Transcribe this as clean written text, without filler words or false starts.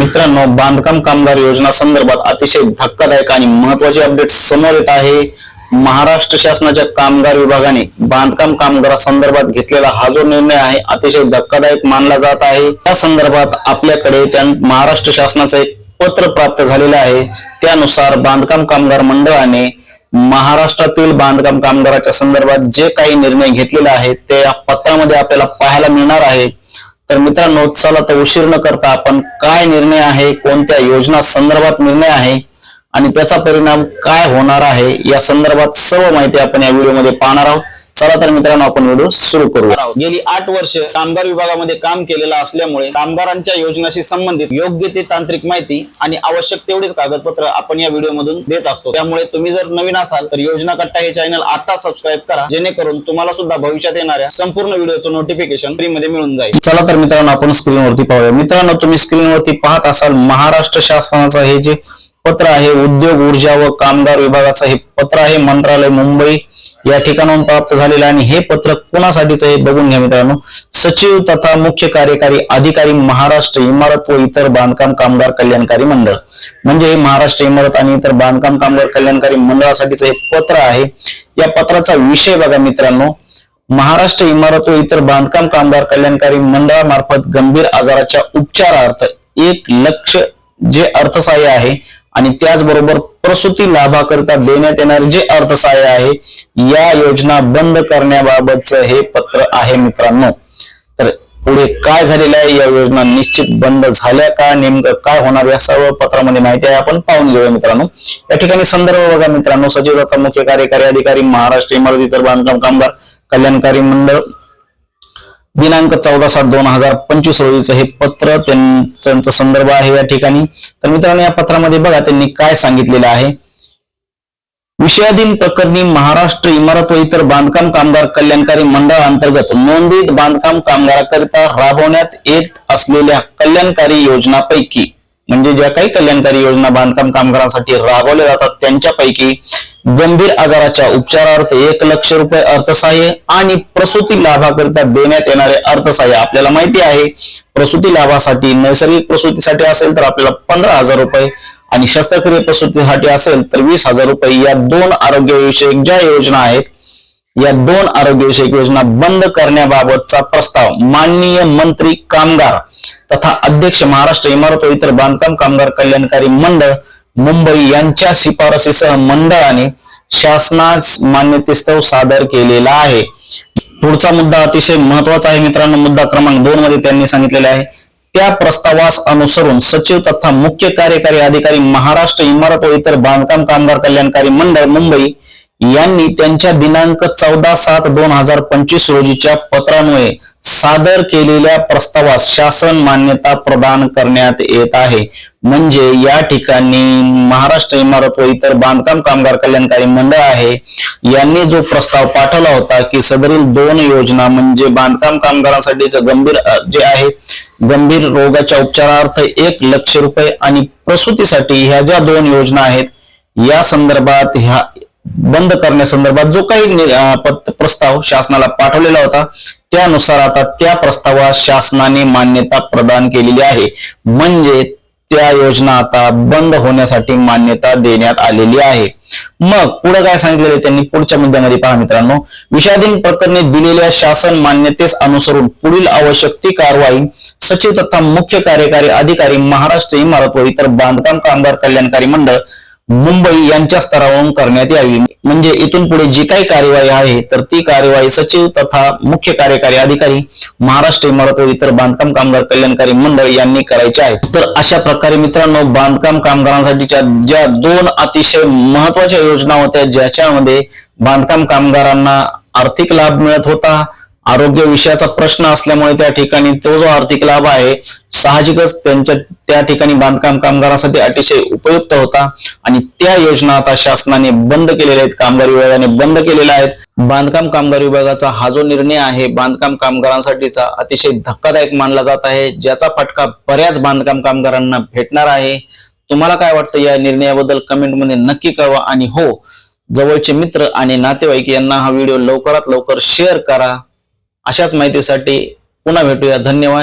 मित्रांनो, बांधकाम कामगार योजना संदर्भात अतिशय धक्कादायक आणि महत्त्वाचे अपडेट समोर येत आहे। महाराष्ट्र शासनाच्या कामगार विभागाने बांधकाम कामगारांसंदर्भात घेतलेला हा जो निर्णय आहे अतिशय धक्कादायक मानला जात आहे। त्या संदर्भात आपल्याकडे महाराष्ट्र शासनाचं एक पत्र प्राप्त झालेलं आहे। त्यानुसार बांधकाम कामगार मंडळाने महाराष्ट्रातील बांधकाम कामगाराच्या संदर्भात जे काही निर्णय घेतलेले आहेत ते या पत्रामध्ये आपल्याला पाहायला मिळणार आहे। तर मित्रांनो, चला तर उशीर न करता आपण काय निर्णय आहे, कोणत्या योजना संदर्भात निर्णय आहे आणि त्याचा परिणाम काय होणार आहे या संदर्भात सर्व माहिती आपण या व्हिडिओमध्ये पाहणार आहोत। चला तर मित्रांनो, आपण व्हिडिओ सुरू करू। गेली 8 वर्ष कामगार विभागामध्ये काम केलेलं असल्यामुळे कामगारांच्या योजनाशी संबंधित योग्य ती तांत्रिक माहिती आणि आवश्यक तेवढीच कागदपत्र आपण या व्हिडिओ मधून देत असतो। त्यामुळे तुम्ही जर नवीन असाल तर योजना कट्टा हे चॅनल आता सबस्क्राईब करा, जेणेकरून तुम्हाला सुद्धा भविष्यात येणाऱ्या संपूर्ण व्हिडिओचं नोटिफिकेशन फ्री मध्ये मिळून जाईल। चला तर मित्रांनो, आपण स्क्रीनवरती पाहूया। मित्रांनो, तुम्ही स्क्रीनवरती पाहत असाल महाराष्ट्र शासनाचं हे जे पत्र आहे, उद्योग ऊर्जा व कामगार विभागाचं हे पत्र आहे, मंत्रालय मुंबई या ठिकाणाहून प्राप्त झालेलं। आणि हे पत्र कोणासाठीच आहे बघून घ्या मित्रांनो। सचिव तथा मुख्य कार्यकारी अधिकारी महाराष्ट्र इमारत व इतर बांधकाम कामगार कल्याणकारी मंडळ, म्हणजे महाराष्ट्र इमारत आणि इतर बांधकाम कामगार कल्याणकारी मंडळासाठीच हे पत्र आहे। या पत्राचा विषय बघा मित्रांनो, महाराष्ट्र इमारत व इतर बांधकाम कामगार कल्याणकारी मंडळामार्फत गंभीर आजाराच्या उपचारार्थ 1 लाख जे अर्थसहाय्य आहे आणि त्याचबरोबर प्रसूती लाभाकरिता देण्यात येणारे जे अर्थसहाय्य आहे या योजना बंद करण्याबाबतचं हे पत्र आहे मित्रांनो। तर पुढे काय झालेलं आहे, या योजना निश्चित बंद झाल्या का, नेमकं काय होणार या सर्व पत्रामध्ये माहिती आहे, आपण पाहून घेऊया मित्रांनो। या ठिकाणी संदर्भ बघा मित्रांनो, सचिव तथा मुख्य कार्यकारी अधिकारी महाराष्ट्र इमारत इतर बांधकाम कामगार कल्याणकारी मंडळ, दिनांक 14/7/2025 रोजीचं हे पत्र त्यांचा संदर्भ आहे या ठिकाणी। तर मित्रांनो, या पत्रामध्ये बघा त्यांनी काय सांगितलेलं आहे। विषयाधीन प्रकरणी महाराष्ट्र इमारत व इतर बांधकाम कामगार कल्याणकारी मंडळ अंतर्गत नोंदीत बांधकाम कामगाराकरिता राबवण्यात येत असलेल्या कल्याणकारी योजनापैकी, म्हणजे ज्या काही कल्याणकारी योजना बांधकाम कामगारांसाठी राबवल्या जातात त्यांच्यापैकी गंभीर आजाराच्या उपचारार्थ 1 लाख रुपये अर्थसहाय्य आणि प्रसूती लाभाकरिता देण्यात येणारे अर्थसहाय्य, आपल्याला माहिती आहे प्रसूती लाभासाठी नैसर्गिक प्रसूतीसाठी असेल तर आपल्याला 15,000 रुपये आणि शस्त्रक्रिया प्रसूतीसाठी असेल तर 20,000 रुपये, या 2 आरोग्यविषयक ज्या योजना आहेत या 2 आरोग्यविषयक योजना बंद करण्याबाबतचा प्रस्ताव माननीय मंत्री कामगार तथा अध्यक्ष महाराष्ट्र इमारत व इतर बांधकाम कामगार कल्याणकारी मंडळ मुंबई यांच्या शिफारसीसह मंडळाने शासनास मान्यतेस्तव सादर केलेला आहे। पुढचा मुद्दा अतिशय महत्वाचा आहे मित्रांनो, मुद्दा क्रमांक 2 मध्ये त्यांनी सांगितलेले आहे, त्या प्रस्तावास अनुसरून सचिव तथा मुख्य कार्यकारी अधिकारी महाराष्ट्र इमारत व इतर बांधकाम कामगार कल्याणकारी मंडळ मुंबई यांनी त्यांच्या दिनांक 14/7/2025 रोजीच्या पत्रान्वये सादर केलेल्या प्रस्तावास शासन मान्यता प्रदान करण्यात येत आहे। म्हणजे या ठिकाणी महाराष्ट्र इमारत व इतर बांधकाम कामगार कल्याणकारी मंडळ आहे यांनी जो प्रस्ताव पाठवला होता की सदरील 2 योजना, म्हणजे बांधकाम कामगारांसाठीचं गंभीर रोगाच्या उपचारार्थ 1 लाख रुपये आणि प्रसूतीसाठी ह्या ज्या 2 योजना आहेत या संदर्भात ह्या बंद करण्यासंदर्भात जो काही प्रस्ताव शासनाला पाठवलेला होता त्यानुसार आता त्या प्रस्तावास शासनाने मान्यता प्रदान केलेली आहे। म्हणजे त्या योजना आता बंद होण्यासाठी मान्यता देण्यात आलेली आहे। मग पुढे काय सांगितलेले त्यांनी पुढच्या मुद्द्यामध्ये पहा मित्रांनो, विषयाधीन प्रकरणी दिलेल्या शासन मान्यतेस अनुसरून पुढील आवश्यक ती कारवाई सचिव तथा मुख्य कार्यकारी अधिकारी महाराष्ट्र इमारत व इतर बांधकाम कामगार कल्याणकारी मंडळ मुंबई यांच्या स्तरावरून करण्यात यावी। म्हणजे इथून पुढे जी काही कार्यवाही आहे तर ती कार्यवाही सचिव तथा मुख्य कार्यकारी अधिकारी महाराष्ट्र इमारत व इतर बांधकाम कामगार कल्याणकारी मंडळ यांनी करायचे आहे। तर अशा प्रकारे मित्रांनो, बांधकाम कामगारांसाठीच्या ज्या 2 अतिशय महत्वाच्या योजना होत्या ज्याच्यामध्ये बांधकाम कामगारांना आर्थिक लाभ मिळत होता, आरोग्य विषयाचा प्रश्न असल्यामुळे त्या ठिकाणी तो जो आर्थिक लाभ आहे साहजिकच त्या ठिकाणी बांधकाम कामगारांसाठी अतिशय उपयुक्त होता आणि त्या योजना आता शासनाने बंद केलेल्या आहेत, कामगार विभागाने बंद केलेल्या आहेत। बांधकाम कामगार विभागाचा हा जो निर्णय आहे बांधकाम कामगारांसाठीचा अतिशय धक्कादायक मानला जात आहे, ज्याचा फटका बऱ्याच बांधकाम कामगारांना भेटणार आहे। तुम्हाला काय वाटतं या निर्णयाबद्दल कमेंटमध्ये नक्की कळवा आणि हो, जवळचे मित्र आणि नातेवाईक यांना हा व्हिडिओ लवकरात लवकर शेअर करा। अशाच माहितीसाठी पुन्हा भेटूया, धन्यवाद।